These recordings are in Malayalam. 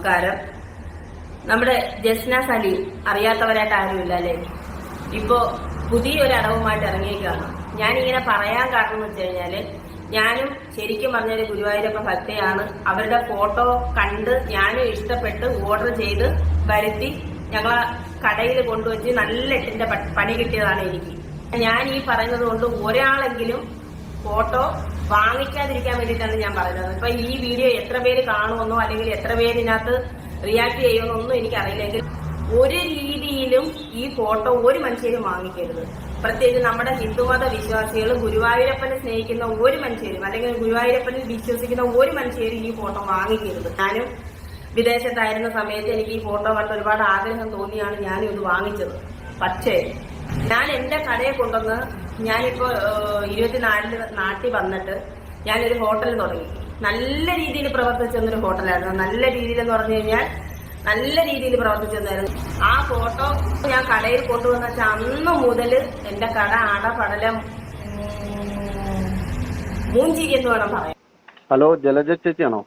നമസ്കാരം. നമ്മുടെ ജസ്ന സലീം അറിയാത്തവരായിട്ട് ആരുമില്ല അല്ലേ? ഇപ്പോ പുതിയൊരു അടവുമായിട്ട് ഇറങ്ങിയേക്കാണ്. ഞാനിങ്ങനെ പറയാൻ കാരണം എന്ന് വെച്ച് കഴിഞ്ഞാല്, ഞാനും ശരിക്കും പറഞ്ഞൊരു ഗുരുവായൂരപ്പ ഭക്തയാണ്. അവരുടെ ഫോട്ടോ കണ്ട് ഞാനും ഇഷ്ടപ്പെട്ട് ഓർഡർ ചെയ്ത് വരുത്തി ഞങ്ങളെ കടയിൽ കൊണ്ടുവച്ച് നല്ല എട്ടിന്റെ പണി കിട്ടിയതാണ് എനിക്ക്. ഞാൻ ഈ പറയുന്നത് കൊണ്ട് ഒരാളെങ്കിലും ഫോട്ടോ വാങ്ങിക്കാതിരിക്കാൻ വേണ്ടിയിട്ടാണ് ഞാൻ പറയുന്നത്. ഇപ്പൊ ഈ വീഡിയോ എത്ര പേര് കാണുമെന്നോ അല്ലെങ്കിൽ എത്ര പേര് ഇതിനകത്ത് റിയാക്ട് ചെയ്യുമെന്നൊന്നും എനിക്കറിയില്ലെങ്കിൽ ഒരു രീതിയിലും ഈ ഫോട്ടോ ഒരു മനുഷ്യരും വാങ്ങിക്കരുത്. പ്രത്യേകിച്ച് നമ്മുടെ ഹിന്ദുമത വിശ്വാസികൾ, ഗുരുവായൂരപ്പനെ സ്നേഹിക്കുന്ന ഒരു മനുഷ്യരും അല്ലെങ്കിൽ ഗുരുവായൂരപ്പനിൽ വിശ്വസിക്കുന്ന ഒരു മനുഷ്യരും ഈ ഫോട്ടോ വാങ്ങിക്കരുത്. ഞാനും വിദേശത്തായിരുന്ന സമയത്ത് എനിക്ക് ഈ ഫോട്ടോ കണ്ട് ഒരുപാട് ആഗ്രഹം തോന്നിയാണ് ഞാനും ഇത് വാങ്ങിച്ചത്. പക്ഷേ ഞാൻ എന്റെ കടയെ കൊണ്ടുവന്ന് ഞാനിപ്പോ 24 നാട്ടിൽ വന്നിട്ട് ഞാനൊരു ഹോട്ടൽ തുടങ്ങി. നല്ല രീതിയിൽ പ്രവർത്തിച്ചെന്നൊരു ഹോട്ടലായിരുന്നു. നല്ല രീതിയിൽ എന്ന് പറഞ്ഞു കഴിഞ്ഞാൽ നല്ല രീതിയിൽ പ്രവർത്തിച്ചെന്നായിരുന്നു. ആ ഫോട്ടോ ഞാൻ കടയിൽ കൊണ്ടുവന്ന വെച്ചാൽ അന്ന് മുതൽ എന്റെ കട അടപടലം മൂഞ്ചിരി എന്ന് വേണം പറയാം. ഹലോ, ജലജ ചേച്ചിയാണോ?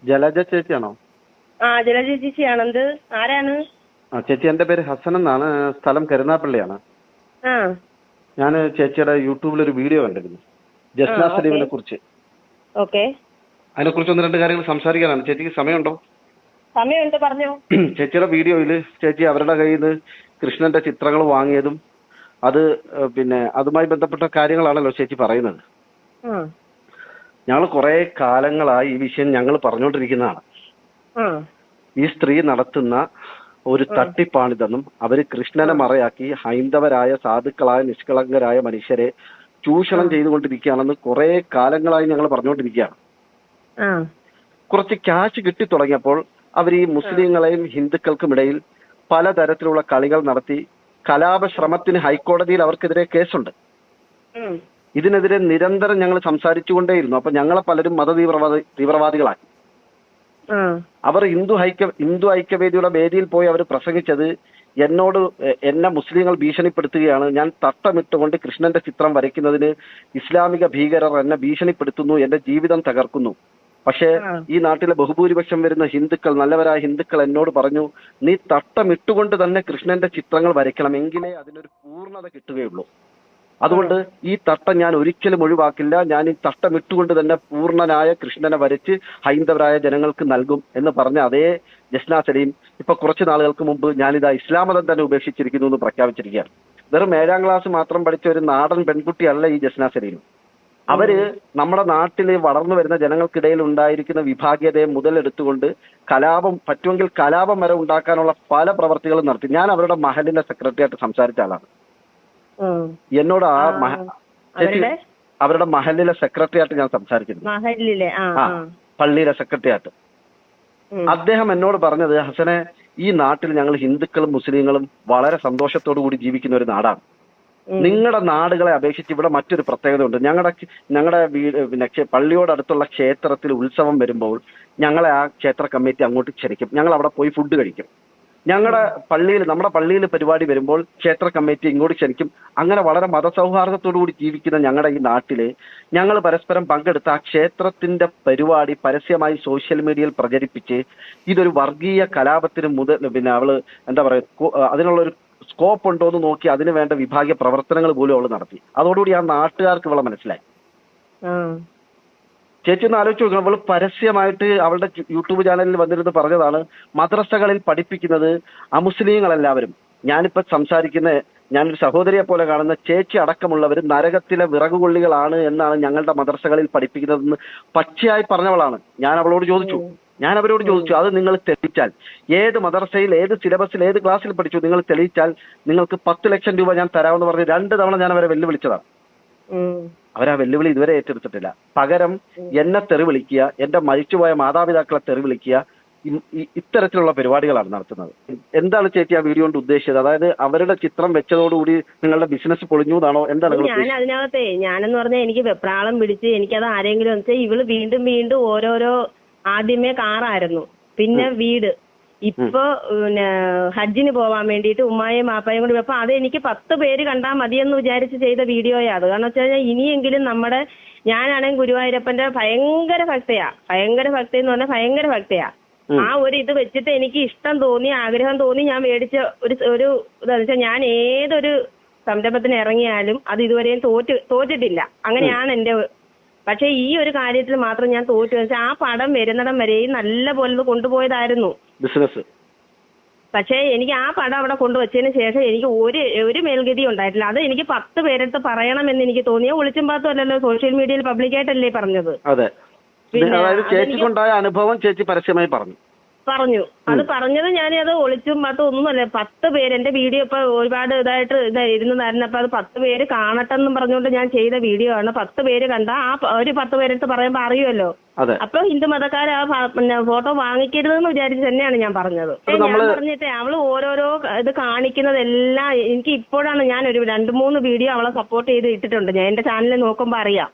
ജലജ ചേച്ചിയാണോ? ആ, ജലജ ചേച്ചിയാണ്. എന്ത്, ആരാണ്? ചേച്ചി, എന്റെ പേര് ഹസൻ എന്നാണ്. സ്ഥലം കരുനാപ്പള്ളിയാണ്. ഞാൻ ചേച്ചിയുടെ യൂട്യൂബിൽ ഒരു വീഡിയോ കണ്ടിരുന്നു, ജസ്ന സലീമിനെ കുറിച്ച്. അതിനെ കുറിച്ച് 1-2 കാര്യങ്ങൾ സംസാരിക്കാനാണ്. ചേച്ചിക്ക് സമയമുണ്ടോ? സമയമുണ്ട്, പറഞ്ഞോ. ചേച്ചിയുടെ വീഡിയോയിൽ ചേച്ചി അവരുടെ കയ്യിൽ നിന്ന് കൃഷ്ണന്റെ ചിത്രങ്ങൾ വാങ്ങിയതും അത് പിന്നെ അതുമായി ബന്ധപ്പെട്ട കാര്യങ്ങളാണല്ലോ ചേച്ചി പറയുന്നത്. ഞങ്ങൾ കുറെ കാലങ്ങളായി ഈ വിഷയം ഞങ്ങൾ പറഞ്ഞുകൊണ്ടിരിക്കുന്നതാണ്. ഈ സ്ത്രീ നടത്തുന്ന ഒരു തട്ടിപ്പാണിതെന്നും അവര് കൃഷ്ണനെ മറയാക്കി ഹൈന്ദവരായ സാധുക്കളായ നിഷ്കളങ്കരായ മനുഷ്യരെ ചൂഷണം ചെയ്തുകൊണ്ടിരിക്കുകയാണെന്ന് കുറെ കാലങ്ങളായി ഞങ്ങൾ പറഞ്ഞുകൊണ്ടിരിക്കുകയാണ്. കുറച്ച് ക്യാഷ് കിട്ടി തുടങ്ങിയപ്പോൾ അവർ ഈ മുസ്ലിങ്ങളെയും ഹിന്ദുക്കൾക്കുമിടയിൽ പലതരത്തിലുള്ള കളികൾ നടത്തി കലാപശ്രമത്തിന് ഹൈക്കോടതിയിൽ അവർക്കെതിരെ കേസുണ്ട്. ഇതിനെതിരെ നിരന്തരം ഞങ്ങൾ സംസാരിച്ചുകൊണ്ടേയിരുന്നു. അപ്പൊ ഞങ്ങളെ പലരും തീവ്രവാദികളാക്കി. അവർ ഹിന്ദു ഐക്യവേദിയുടെ വേദിയിൽ പോയി അവർ പ്രസംഗിച്ചത് എന്നെ മുസ്ലിങ്ങൾ ഭീഷണിപ്പെടുത്തുകയാണ്, ഞാൻ തട്ടമിട്ടുകൊണ്ട് കൃഷ്ണന്റെ ചിത്രം വരയ്ക്കുന്നതിന് ഇസ്ലാമിക ഭീകരർ എന്നെ ഭീഷണിപ്പെടുത്തുന്നു, എന്റെ ജീവിതം തകർക്കുന്നു. പക്ഷേ ഈ നാട്ടിലെ ബഹുഭൂരിപക്ഷം വരുന്ന ഹിന്ദുക്കൾ, നല്ലവരായ ഹിന്ദുക്കൾ എന്നോട് പറഞ്ഞു, നീ തട്ടമിട്ടുകൊണ്ട് തന്നെ കൃഷ്ണന്റെ ചിത്രങ്ങൾ വരയ്ക്കണം, എങ്കിലേ അതിനൊരു പൂർണ്ണത കിട്ടുകയുള്ളൂ. അതുകൊണ്ട് ഈ തട്ടം ഞാൻ ഒരിക്കലും ഒഴിവാക്കില്ല, ഞാൻ ഈ തട്ടമിട്ടുകൊണ്ട് തന്നെ പൂർണ്ണനായ കൃഷ്ണനെ വരച്ച് ഹൈന്ദവരായ ജനങ്ങൾക്ക് നൽകും എന്ന് പറഞ്ഞ അതേ ജസ്ന സലീം ഇപ്പൊ കുറച്ച് നാളുകൾക്ക് മുമ്പ് ഞാനിതാ ഇസ്ലാം മതം തന്നെ ഉപേക്ഷിച്ചിരിക്കുന്നു എന്ന് പ്രഖ്യാപിച്ചിരിക്കുകയാണ്. വെറും 7ാം ക്ലാസ് മാത്രം പഠിച്ച ഒരു നാടൻ പെൺകുട്ടിയല്ല ഈ ജസ്ന സലീം. അവര് നമ്മുടെ നാട്ടിൽ വളർന്നു വരുന്ന ജനങ്ങൾക്കിടയിൽ ഉണ്ടായിരിക്കുന്ന വിഭാഗീയതയെ മുതലെടുത്തുകൊണ്ട് പറ്റുമെങ്കിൽ കലാപം വരെ ഉണ്ടാക്കാനുള്ള പല പ്രവർത്തികളും നടത്തി. ഞാൻ അവരുടെ മഹലിന്റെ സെക്രട്ടറിയായിട്ട് സംസാരിച്ച ആളാണ്. എന്നോട് അവരുടെ മഹലിലെ സെക്രട്ടറി ആയിട്ട് ഞാൻ സംസാരിച്ചിരുന്നു. പള്ളിയിലെ സെക്രട്ടറി ആയിട്ട് അദ്ദേഹം എന്നോട് പറഞ്ഞത്, ഹസനെ, ഈ നാട്ടിൽ ഞങ്ങൾ ഹിന്ദുക്കളും മുസ്ലിങ്ങളും വളരെ സന്തോഷത്തോടു കൂടി ജീവിക്കുന്ന ഒരു നാടാണ്. നിങ്ങളുടെ നാടുകളെ അപേക്ഷിച്ച് ഇവിടെ മറ്റൊരു പ്രത്യേകത ഉണ്ട്. ഞങ്ങളുടെ പിന്നെ പള്ളിയോടടുത്തുള്ള ക്ഷേത്രത്തിൽ ഉത്സവം വരുമ്പോൾ ഞങ്ങളെ ആ ക്ഷേത്ര കമ്മിറ്റി അങ്ങോട്ട് ക്ഷണിക്കും. ഞങ്ങൾ അവിടെ പോയി ഫുഡ് കഴിക്കും. നമ്മുടെ പള്ളിയിൽ പരിപാടി വരുമ്പോൾ ക്ഷേത്ര കമ്മിറ്റി ഇങ്ങോട്ട് ക്ഷണിക്കും. അങ്ങനെ വളരെ മതസൗഹാർദ്ദത്തോടു കൂടി ജീവിക്കുന്ന ഞങ്ങളുടെ ഈ നാട്ടില് ഞങ്ങൾ പരസ്പരം പങ്കെടുത്ത ആ ക്ഷേത്രത്തിന്റെ പരിപാടി പരസ്യമായി സോഷ്യൽ മീഡിയയിൽ പ്രചരിപ്പിച്ച് ഇതൊരു വർഗീയ കലാപത്തിന് അവള് എന്താ പറയുക, അതിനുള്ളൊരു സ്കോപ്പ് ഉണ്ടോ എന്ന് നോക്കി അതിന് വേണ്ട വിഭാഗീയ പ്രവർത്തനങ്ങൾ പോലും അവള് നടത്തി. അതോടുകൂടി ആ നാട്ടുകാർക്ക് ഇവളെ മനസ്സിലായി. ചേച്ചി ഒന്ന് ആലോചിച്ച് നോക്കണം, അവള് പരസ്യമായിട്ട് അവളുടെ യൂട്യൂബ് ചാനലിൽ വന്നിരുന്ന് പറഞ്ഞതാണ്, മദ്രസകളിൽ പഠിപ്പിക്കുന്നത് അമുസ്ലിങ്ങളെല്ലാവരും, ഞാനിപ്പോ സംസാരിക്കുന്ന ഞാനൊരു സഹോദരിയെ പോലെ കാണുന്ന ചേച്ചി അടക്കമുള്ളവർ നരകത്തിലെ വിറകുകൊള്ളികളാണ് എന്നാണ് ഞങ്ങളുടെ മദ്രസകളിൽ പഠിപ്പിക്കുന്നതെന്ന് പച്ചയായി പറഞ്ഞവളാണ്. ഞാൻ അവരോട് ചോദിച്ചു, അത് നിങ്ങൾ തെളിയിച്ചാൽ, ഏത് മദ്രസയിൽ ഏത് സിലബസിൽ ഏത് ക്ലാസ്സിൽ പഠിച്ചു നിങ്ങൾ തെളിയിച്ചാൽ നിങ്ങൾക്ക് 10 ലക്ഷം രൂപ ഞാൻ തരാമെന്ന് പറഞ്ഞ് 2 തവണ ഞാൻ അവരെ വെല്ലുവിളിച്ചതാണ്. അവരാ വെല്ലുവിളി ഇതുവരെ ഏറ്റെടുത്തിട്ടില്ല. പകരം എന്നെ തെറി വിളിക്കുക, എന്റെ മരിച്ചുപോയ മാതാപിതാക്കളെ തെറി വിളിക്കുക, ഇത്തരത്തിലുള്ള പരിപാടികളാണ് നടത്തുന്നത്. എന്താണ് ചേച്ചി ആ വീഡിയോ കൊണ്ട് ഉദ്ദേശിച്ചത്? അതായത് അവരുടെ ചിത്രം വെച്ചതോടുകൂടി നിങ്ങളുടെ ബിസിനസ് പൊളിഞ്ഞു എന്നാണോ? എന്താണ് ഞാനെന്ന് പറഞ്ഞാൽ എനിക്ക് വെപ്രാളം പിടിച്ച് എനിക്കത് ആരെങ്കിലും വെച്ചാൽ ഇവള് വീണ്ടും ഓരോരോ, ആദ്യമേ കാറായിരുന്നു, പിന്നെ വീട്, ഇപ്പൊ ഹജ്ജിന് പോവാൻ വേണ്ടിയിട്ട് ഉമ്മായും മാപ്പായും കൂടി വെപ്പം അത് എനിക്ക് 10 പേര് കണ്ടാൽ മതിയെന്ന് വിചാരിച്ച് ചെയ്ത വീഡിയോയാ അത്. കാരണം വെച്ച് കഴിഞ്ഞാൽ ഇനിയെങ്കിലും ഞാനാണെങ്കിൽ ഗുരുവായൂരപ്പന്റെ ഭയങ്കര ഭക്തയെന്ന് പറഞ്ഞാൽ ഭയങ്കര ഭക്തയാ. ആ ഒരു ഇത് വെച്ചിട്ട് എനിക്ക് ഇഷ്ടം തോന്നി, ആഗ്രഹം തോന്നി ഞാൻ മേടിച്ച ഒരു ഇതാന്ന് വെച്ചാൽ ഞാൻ ഏതൊരു സംരംഭത്തിന് ഇറങ്ങിയാലും അത് ഇതുവരെയും തോറ്റിട്ടില്ല. അങ്ങനെയാണ് എന്റെ. പക്ഷെ ഈ ഒരു കാര്യത്തിൽ മാത്രം ഞാൻ തോറ്റു വെച്ചാൽ ആ പടം വരുന്നിടം വരെയും നല്ല പോലെ കൊണ്ടുപോയതായിരുന്നു ബിസിനസ്. പക്ഷേ എനിക്ക് ആ പടം അവിടെ കൊണ്ടുവച്ചതിന് ശേഷം എനിക്ക് ഒരു മേൽഗതി ഉണ്ടായിട്ടില്ല. അത് എനിക്ക് 10 പേരെടുത്ത് പറയണമെന്ന് എനിക്ക് തോന്നിയ ഒളിച്ചും പാത്തും അല്ലല്ലോ, സോഷ്യൽ മീഡിയയിൽ പബ്ലിക്കായിട്ടല്ലേ പറഞ്ഞത്. അതെ, അതായത് ചേച്ചിക്കുണ്ടായ അനുഭവം ചേച്ചി പരസ്യമായി പറഞ്ഞു. അത് പറഞ്ഞത് ഞാനത് ഒളിച്ചും പാത്തും ഒന്നുമല്ല. 10 പേര് എന്റെ വീഡിയോ ഇപ്പൊ ഒരുപാട് ഇരുന്നതായിരുന്നു. അപ്പൊ അത് 10 പേര് കാണട്ടെന്നും പറഞ്ഞുകൊണ്ട് ഞാൻ ചെയ്ത വീഡിയോ ആണ്. 10 പേര് കണ്ട ആ ഒരു 10 പേരെടുത്ത് പറയുമ്പോ അറിയുമല്ലോ. അപ്പൊ ഹിന്ദു മതക്കാർ ആ ഫോട്ടോ വാങ്ങിക്കരുതെന്ന് വിചാരിച്ച് തന്നെയാണ് ഞാൻ പറഞ്ഞത്. ഞാൻ പറഞ്ഞിട്ടേ അവള് ഓരോരോ ഇത് കാണിക്കുന്നതെല്ലാം എനിക്ക് ഇപ്പോഴാണ് ഞാൻ ഒരു 2-3 വീഡിയോ അവളെ സപ്പോർട്ട് ചെയ്ത് ഇട്ടിട്ടുണ്ട്. ഞാൻ എന്റെ ചാനലിൽ നോക്കുമ്പോ അറിയാം.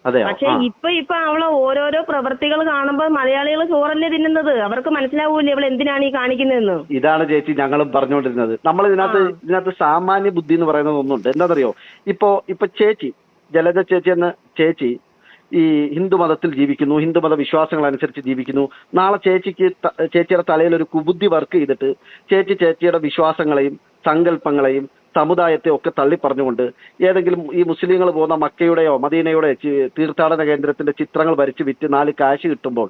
പക്ഷെ ഇപ്പൊ അവള് ഓരോരോ പ്രവൃത്തികൾ കാണുമ്പോ മലയാളികൾ ചോറല്ലേ തിന്നുന്നത്. അവർക്ക് മനസ്സിലാവൂലേ ഇവൾ എന്തിനാണ് ഈ കാണിക്കുന്നതെന്ന്. ഇതാണ് ചേച്ചി ഞങ്ങളും പറഞ്ഞുകൊണ്ടിരുന്നത്. നമ്മൾ ഇതിനകത്ത് സാമാന്യ ബുദ്ധി എന്ന് പറയുന്നത് ഒന്നുണ്ട്. എന്താണെന്നറിയോ, ഇപ്പൊ ചേച്ചി ജലജ ചേച്ചി എന്ന ചേച്ചി ഈ ഹിന്ദു മതത്തിൽ ജീവിക്കുന്നു, ഹിന്ദുമത വിശ്വാസങ്ങൾ അനുസരിച്ച് ജീവിക്കുന്നു. നാളെ ചേച്ചിയുടെ തലയിൽ ഒരു കുബുദ്ധി വർക്ക് ചെയ്തിട്ട് ചേച്ചിയുടെ വിശ്വാസങ്ങളെയും സങ്കല്പങ്ങളെയും സമുദായത്തെ ഒക്കെ തള്ളി പറഞ്ഞുകൊണ്ട് ഏതെങ്കിലും ഈ മുസ്ലിങ്ങൾ പോകുന്ന മക്കയുടെയോ മദീനയുടെയോ തീർത്ഥാടന കേന്ദ്രത്തിന്റെ ചിത്രങ്ങൾ വരച്ച് വിറ്റ് 4 കാശ് കിട്ടുമ്പോൾ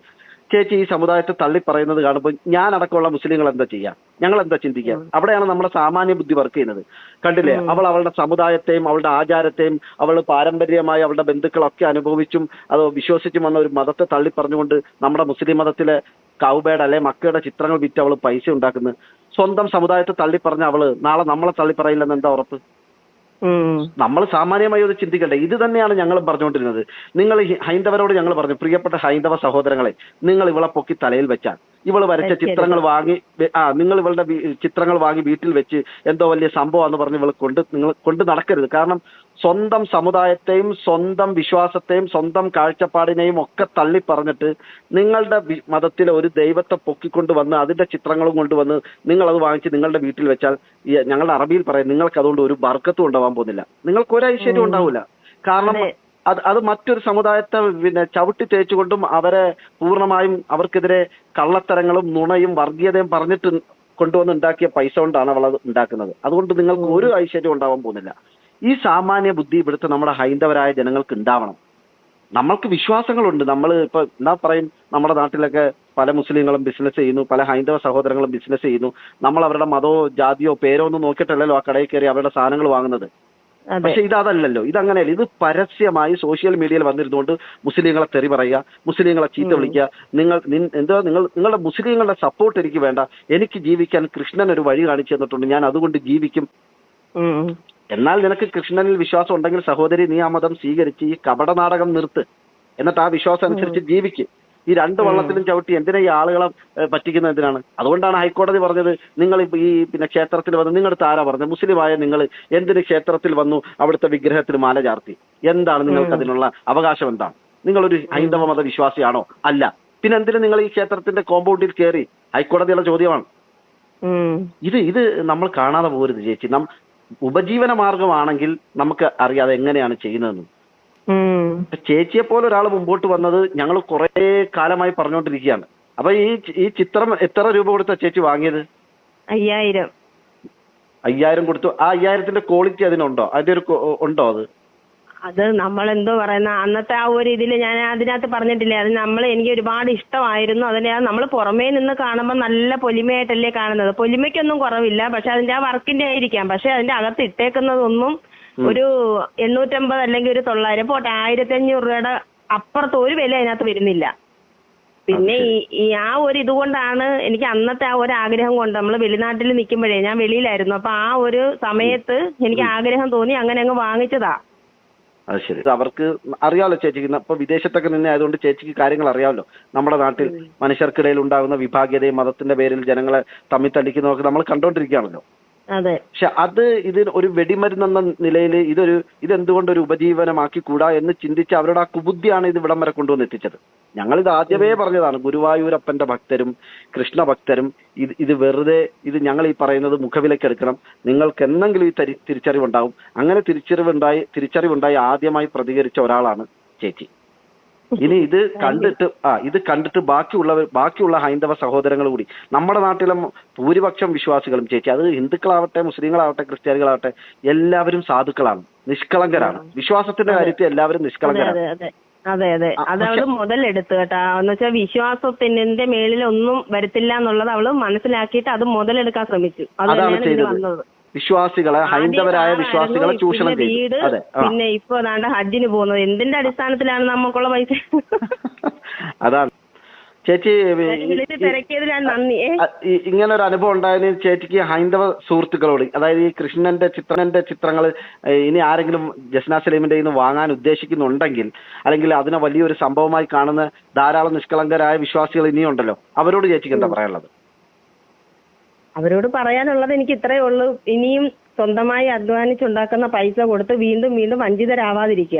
ചേച്ചി ഈ സമുദായത്തെ തള്ളി പറയുന്നത് കാണുമ്പോൾ ഞാൻ അടക്കമുള്ള മുസ്ലിങ്ങൾ എന്താ ചെയ്യാം, ഞങ്ങൾ എന്താ ചിന്തിക്കാം? അവിടെയാണ് നമ്മുടെ സാമാന്യ ബുദ്ധി വർക്ക് ചെയ്യുന്നത്. കണ്ടില്ലേ, അവളുടെ സമുദായത്തെയും അവളുടെ ആചാരത്തെയും അവൾ പാരമ്പര്യമായി അവളുടെ ബന്ധുക്കളൊക്കെ അനുഭവിച്ചും അത് വിശ്വസിച്ചും വന്ന ഒരു മതത്തെ തള്ളി പറഞ്ഞുകൊണ്ട് നമ്മുടെ മുസ്ലിം മതത്തിലെ കൗബയുടെ അല്ലെ മക്കയുടെ ചിത്രങ്ങൾ വിറ്റ് അവൾ പൈസ ഉണ്ടാക്കുന്നു. സ്വന്തം സമുദായത്തെ തള്ളി പറഞ്ഞ അവള് നാളെ നമ്മളെ തള്ളി പറയില്ലെന്ന് എന്താ ഉറപ്പ്? നമ്മൾ സാമാന്യമായി ഒന്ന് ചിന്തിക്കട്ടെ. ഇത് തന്നെയാണ് ഞങ്ങളും പറഞ്ഞുകൊണ്ടിരുന്നത്. നിങ്ങൾ ഹൈന്ദവരോട് ഞങ്ങൾ പറഞ്ഞു, പ്രിയപ്പെട്ട ഹൈന്ദവ സഹോദരങ്ങളെ, നിങ്ങൾ ഇവളെ പൊക്കി തലയിൽ വെച്ചാൽ ഇവള് വരച്ച ചിത്രങ്ങൾ വാങ്ങി നിങ്ങൾ ഇവളുടെ ചിത്രങ്ങൾ വാങ്ങി വീട്ടിൽ വെച്ച് എന്തോ വലിയ സംഭവമാണെന്ന് പറഞ്ഞ് നിങ്ങൾ കൊണ്ട് നടക്കരുത്. കാരണം സ്വന്തം സമുദായത്തെയും സ്വന്തം വിശ്വാസത്തെയും സ്വന്തം കാഴ്ചപ്പാടിനെയും ഒക്കെ തള്ളി പറഞ്ഞിട്ട് നിങ്ങളുടെ മതത്തിലെ ഒരു ദൈവത്തെ പൊക്കിക്കൊണ്ട് വന്ന് അതിന്റെ ചിത്രങ്ങളും കൊണ്ടുവന്ന് നിങ്ങളത് വാങ്ങിച്ച് നിങ്ങളുടെ വീട്ടിൽ വെച്ചാൽ ഞങ്ങളുടെ അറബിയിൽ പറയും നിങ്ങൾക്ക് അതുകൊണ്ട് ഒരു ബർക്കത്തും ഉണ്ടാവാൻ പോകുന്നില്ല, നിങ്ങൾക്ക് ഒരു ഐശ്വര്യം ഉണ്ടാവില്ല. കാരണം അത് മറ്റൊരു സമുദായത്തെ ചവിട്ടി തേച്ചുകൊണ്ടും അവരെ പൂർണ്ണമായും അവർക്കെതിരെ കള്ളത്തരങ്ങളും നുണയും വർഗീയതയും പറഞ്ഞിട്ട് കൊണ്ടുവന്ന് ഉണ്ടാക്കിയ പൈസ കൊണ്ടാണ് അവൾ അത് ഉണ്ടാക്കുന്നത്. അതുകൊണ്ട് നിങ്ങൾക്ക് ഒരു ഐശ്വര്യം ഉണ്ടാവാൻ പോകുന്നില്ല. ഈ സാമാന്യ ബുദ്ധി ഇവിടുത്തെ നമ്മുടെ ഹൈന്ദവരായ ജനങ്ങൾക്ക് ഉണ്ടാവണം. നമ്മൾക്ക് വിശ്വാസങ്ങളുണ്ട്. നമ്മൾ ഇപ്പൊ എന്താ പറയും, നമ്മുടെ നാട്ടിലൊക്കെ പല മുസ്ലിങ്ങളും ബിസിനസ് ചെയ്യുന്നു, പല ഹൈന്ദവ സഹോദരങ്ങളും ബിസിനസ് ചെയ്യുന്നു. നമ്മൾ അവരുടെ മതമോ ജാതിയോ പേരോ ഒന്നും നോക്കിയിട്ടല്ലല്ലോ ആ കടയിൽ കയറി അവരുടെ സാധനങ്ങൾ വാങ്ങുന്നത്. പക്ഷെ ഇതല്ലല്ലോ, ഇതങ്ങനെയല്ല. ഇത് പരസ്യമായി സോഷ്യൽ മീഡിയയിൽ വന്നിരുന്നുകൊണ്ട് മുസ്ലിങ്ങളെ തെറി പറയുക, മുസ്ലിങ്ങളെ ചീത്ത വിളിക്കുക. നിങ്ങളുടെ മുസ്ലിങ്ങളുടെ സപ്പോർട്ട് എനിക്ക് വേണ്ട, എനിക്ക് ജീവിക്കാൻ കൃഷ്ണൻ ഒരു വഴി കാണിച്ചു തന്നിട്ടുണ്ട്, ഞാൻ അതുകൊണ്ട് ജീവിക്കും. എന്നാൽ നിനക്ക് കൃഷ്ണനിൽ വിശ്വാസം ഉണ്ടെങ്കിൽ സഹോദരി, നീ ആ മതം സ്വീകരിച്ച് ഈ കപടനാടകം നിർത്ത്, എന്നിട്ട് ആ വിശ്വാസം അനുസരിച്ച് ജീവിക്ക്. ഈ 2 വള്ളത്തിലും ചവിട്ടി എന്തിനാ ഈ ആളുകളെ പറ്റിക്കുന്നത് എന്തിനാണ്? അതുകൊണ്ടാണ് ഹൈക്കോടതി പറഞ്ഞത്, നിങ്ങൾ ഈ ക്ഷേത്രത്തിൽ വന്ന് നിങ്ങളുടെ ആരാ പറഞ്ഞത്, മുസ്ലിമായ നിങ്ങൾ എന്തിന് ക്ഷേത്രത്തിൽ വന്നു അവിടുത്തെ വിഗ്രഹത്തിൽ മാല ചാർത്തി? എന്താണ് നിങ്ങൾക്ക് അതിനുള്ള അവകാശം? എന്താണ്? നിങ്ങളൊരു ഹൈന്ദവ മത വിശ്വാസിയാണോ? അല്ല. പിന്നെ എന്തിന് നിങ്ങൾ ഈ ക്ഷേത്രത്തിന്റെ കോമ്പൗണ്ടിൽ കയറി? ഹൈക്കോടതിയുള്ള ചോദ്യമാണ് ഇത്. നമ്മൾ കാണാതെ പോകരുത് ചേച്ചി. ഉപജീവന മാർഗമാണെങ്കിൽ നമുക്ക് അറിയാതെ എങ്ങനെയാണ് ചെയ്യുന്നതെന്ന്. ചേച്ചിയെ പോലെ ഒരാൾ മുമ്പോട്ട് വന്നത് ഞങ്ങൾ കുറെ കാലമായി പറഞ്ഞുകൊണ്ടിരിക്കുകയാണ്. അപ്പൊ ഈ ചിത്രം എത്ര രൂപ കൊടുത്ത ചേച്ചി വാങ്ങിയത്? 5000 കൊടുത്തു. ആ 5000ന്റെ ക്വാളിറ്റി അതിനുണ്ടോ? അതിന്റെ ഉണ്ടോ? അത് നമ്മളെന്തോ പറയുന്ന അന്നത്തെ ആ ഒരു ഇതിൽ ഞാൻ അതിനകത്ത് പറഞ്ഞിട്ടില്ലേ, അത് എനിക്ക് ഒരുപാട് ഇഷ്ടമായിരുന്നു. അതിനെ നമ്മൾ പുറമേ നിന്ന് കാണുമ്പോൾ നല്ല പൊലിമയായിട്ടല്ലേ കാണുന്നത്. പൊലിമയ്ക്കൊന്നും കുറവില്ല, പക്ഷെ അതിന്റെ ആ വർക്കിന്റെ ആയിരിക്കാം. പക്ഷെ അതിന്റെ അകത്ത് ഇട്ടേക്കുന്നതൊന്നും ഒരു 850 അല്ലെങ്കിൽ ഒരു 900 പോട്ടെ 1500 രൂപയുടെ അപ്പുറത്ത് ഒരു വില അതിനകത്ത് വരുന്നില്ല. പിന്നെ ഈ ആ ഒരു ഇതുകൊണ്ടാണ് എനിക്ക് അന്നത്തെ ആ ഒരു ആഗ്രഹം കൊണ്ട്, നമ്മൾ വെളിനാട്ടിൽ നിൽക്കുമ്പോഴേ, ഞാൻ വെളിയിലായിരുന്നു, അപ്പൊ ആ ഒരു സമയത്ത് എനിക്ക് ആഗ്രഹം തോന്നി, അങ്ങനെ അങ്ങ് വാങ്ങിച്ചതാ. അത് ശരി. അവർക്ക് അറിയാമല്ലോ ചേച്ചിക്ക്, ഇപ്പൊ വിദേശത്തൊക്കെ നിന്ന് ആയതുകൊണ്ട് ചേച്ചിക്ക് കാര്യങ്ങൾ അറിയാമല്ലോ. നമ്മുടെ നാട്ടിൽ മനുഷ്യർക്കിടയിൽ ഉണ്ടാകുന്ന വിഭാഗീയതയും മതത്തിന്റെ പേരിൽ ജനങ്ങളെ തമ്മിൽ തല്ലിക്കുന്നതൊക്കെ നമ്മൾ കണ്ടോണ്ടിരിക്കുകയാണല്ലോ. പക്ഷെ ഇതിന് ഒരു വെടിമരുന്നെന്ന നിലയിൽ ഇതെന്തുകൊണ്ടൊരു ഉപജീവനമാക്കി കൂടാ എന്ന് ചിന്തിച്ച് അവരുടെ ആ കുബുദ്ധിയാണ് ഇത് ഇവിടം വരെ കൊണ്ടുവന്ന് എത്തിച്ചത്. ഞങ്ങളിത് ആദ്യമേ പറഞ്ഞതാണ്, ഗുരുവായൂരപ്പന്റെ ഭക്തരും കൃഷ്ണ ഭക്തരും ഇത് വെറുതെ ഞങ്ങൾ ഈ പറയുന്നത് മുഖവിലക്കെടുക്കണം. നിങ്ങൾക്ക് എന്തെങ്കിലും ഈ തിരിച്ചറിവുണ്ടാവും. അങ്ങനെ തിരിച്ചറിവുണ്ടായി ആദ്യമായി പ്രതികരിച്ച ഒരാളാണ് ചേച്ചി. ഇനി ഇത് കണ്ടിട്ട് ബാക്കിയുള്ള ഹൈന്ദവ സഹോദരങ്ങൾ കൂടി നമ്മുടെ നാട്ടിലെ ഭൂരിപക്ഷം വിശ്വാസികളും ചേച്ചി, അത് ഹിന്ദുക്കളാവട്ടെ, മുസ്ലിങ്ങളാവട്ടെ, ക്രിസ്ത്യാനികളാവട്ടെ, എല്ലാവരും സാധുക്കളാണ്, നിഷ്കളങ്കരാണ്. വിശ്വാസത്തിന്റെ കാര്യത്തിൽ എല്ലാവരും നിഷ്കളങ്കരാണ്. അതെ അതെ, അത് അവള് മുതലെടുത്ത് കേട്ടാ. എന്ന് വെച്ചാൽ വിശ്വാസത്തിന്റെ മേളിൽ ഒന്നും വരത്തില്ല എന്നുള്ളത് അവള് മനസ്സിലാക്കിയിട്ട് അത് മുതലെടുക്കാൻ ശ്രമിച്ചു. അതാണ് ചെയ്തത്. വിശ്വാസികളെ, ഹൈന്ദവരായ വിശ്വാസികളെ ചൂഷണം ചെയ്തു. അതെ. പിന്നെ ഇപ്പൊ അതാണ്ട് ഹജ്ജിന് പോകുന്നത് എന്തിന്റെ അടിസ്ഥാനത്തിലാണ് നമുക്കുള്ള പൈസ? അതാണ് ചേച്ചി. ഇങ്ങനെ ഒരു അനുഭവം ഉണ്ടായതിന് ചേച്ചിക്ക് ഹൈന്ദവ സുഹൃത്തുക്കളോട്, അതായത് ഈ കൃഷ്ണന്റെ ചിത്രങ്ങൾ ഇനി ആരെങ്കിലും ജസ്ന സലീമിന്റെ നിന്ന് വാങ്ങാൻ ഉദ്ദേശിക്കുന്നുണ്ടെങ്കിൽ, അല്ലെങ്കിൽ അതിനെ വലിയൊരു സംഭവമായി കാണുന്ന ധാരാളം നിഷ്കളങ്കരായ വിശ്വാസികൾ ഇനിയുണ്ടല്ലോ, അവരോട് ചേച്ചിക്ക് എന്താ പറയാനുള്ളത്? അവരോട് പറയാനുള്ളത് എനിക്ക് ഇത്രയേ ഉള്ളൂ. ഇനിയും സ്വന്തമായി അധ്വാനിച്ചുണ്ടാക്കുന്ന പൈസ കൊടുത്ത് വീണ്ടും വീണ്ടും വഞ്ചിതരാവാതിരിക്കുക.